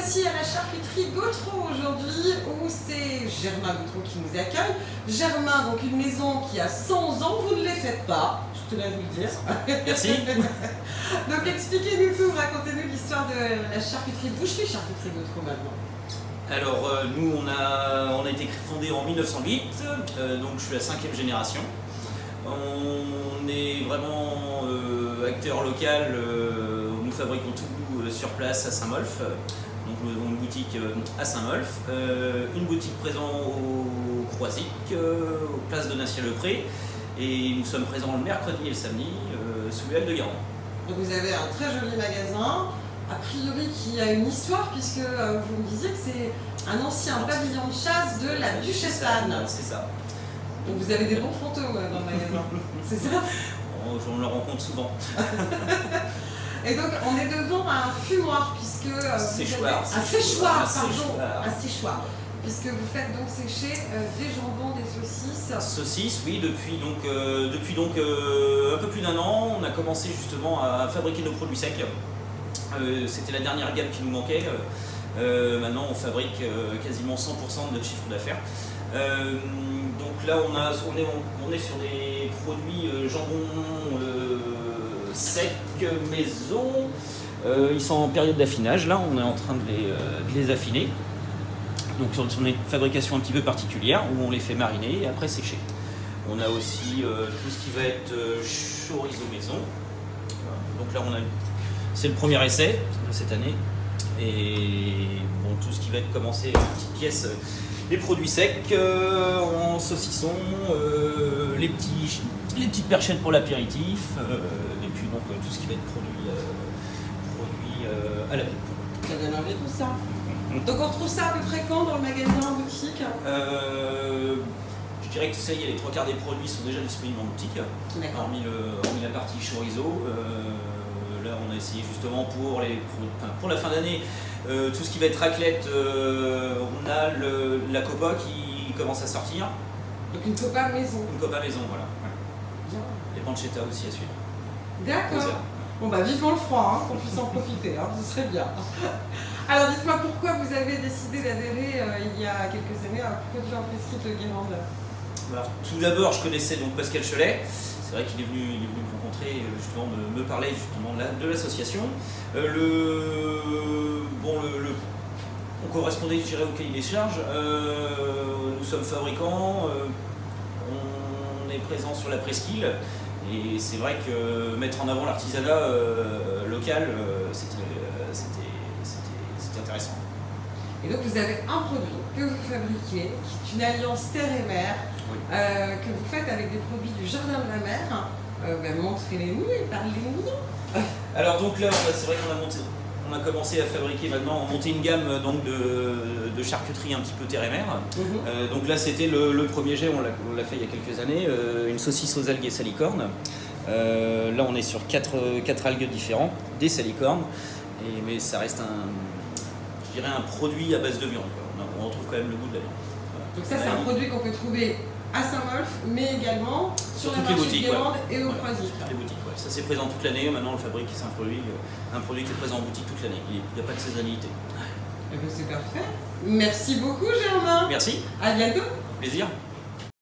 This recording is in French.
voici à la charcuterie Gautreau aujourd'hui où c'est Germain Gautreau qui nous accueille. Germain, donc une maison qui a 100 ans, vous ne les faites pas, je tenais à vous le dire. Merci. Donc expliquez-nous tout, racontez-nous l'histoire de la charcuterie, boucherie charcuterie Gautreau maintenant. Alors nous on a été fondé en 1908, donc je suis la 5e génération. On est vraiment acteur local, nous fabriquons tout sur place à Saint-Molf, donc nous avons une boutique à Saint-Molf, une boutique présente au Croisic, aux places de Nassien-le-Pré, et nous sommes présents le mercredi et le samedi sous les Halles de Guérande. Donc vous avez un très joli magasin, a priori qui a une histoire puisque vous me disiez que c'est un ancien pavillon de chasse de la Duchesse Anne. C'est ça. Donc vous avez des bons fantômes dans le magasin, c'est ça? On le rencontre souvent. Et donc on est devant un fumoir puisque séchoir, un séchoir, pardon, un séchoir, puisque vous faites donc sécher des jambons, des saucisses. Saucisses, oui, depuis un peu plus d'un an, on a commencé justement à fabriquer nos produits secs. C'était la dernière gamme qui nous manquait. Maintenant on fabrique quasiment 100% de notre chiffre d'affaires. Donc là on est sur des produits jambon secs maison. Ils sont en période d'affinage, là on est en train de les affiner. Donc sur une fabrication un petit peu particulière où on les fait mariner et après sécher. On a aussi tout ce qui va être chorizo maison. Donc là c'est le premier essai de cette année. Et bon, tout ce qui va être commencé en petites pièces, les produits secs, en saucisson, les petites perchettes pour l'apéritif, et puis donc tout ce qui va être produit à la vie. Ça donne envie tout ça. Donc on retrouve ça à peu près quand dans le magasin, en boutique? Je dirais que ça y est, les 3/4 des produits sont déjà disponibles en boutique, hormis la partie chorizo. Là on a essayé justement pour la fin d'année, tout ce qui va être raclette, on a la copa qui commence à sortir. Donc une copa maison. Une copa maison, voilà. Bien. Les pancetta aussi à suivre. D'accord. Bon bah vivement le froid, hein, qu'on puisse en profiter, hein, ce serait bien. Alors dites-moi pourquoi vous avez décidé d'adhérer il y a quelques années à Produits en Presqu'île de Guérande. Alors, tout d'abord je connaissais donc Pascal Cholet. C'est vrai qu'il est venu me rencontrer, justement, me parler justement de l'association. On correspondait, je dirais, au cahier des charges. Nous sommes fabricants, on est présent sur la presqu'île. Et c'est vrai que mettre en avant l'artisanat local, c'était intéressant. Et donc vous avez un produit que vous fabriquez, qui est une alliance terre et mer, oui. Que vous faites avec des produits du jardin de la mer. Montrez-les-nous et parlez-nous. Alors donc là, c'est vrai qu'on a commencé à fabriquer maintenant, monter une gamme donc de charcuterie un petit peu terre et mer. Donc là c'était le premier jet, on l'a fait il y a quelques années, une saucisse aux algues et salicornes. Là on est sur 4 algues différents, des salicornes, mais ça reste un produit à base de viande. On retrouve quand même le goût de la viande. Voilà. Donc ça c'est un produit qu'on peut trouver à Saint-Molf, mais également sur la marché de Guérande et au Croisic. Sur toutes les boutiques, ouais. Ça c'est présent toute l'année, maintenant on le fabrique, c'est un produit qui est présent en boutique toute l'année. Il n'y a pas de saisonnalité. C'est parfait. Merci beaucoup Germain. Merci. À bientôt. Plaisir.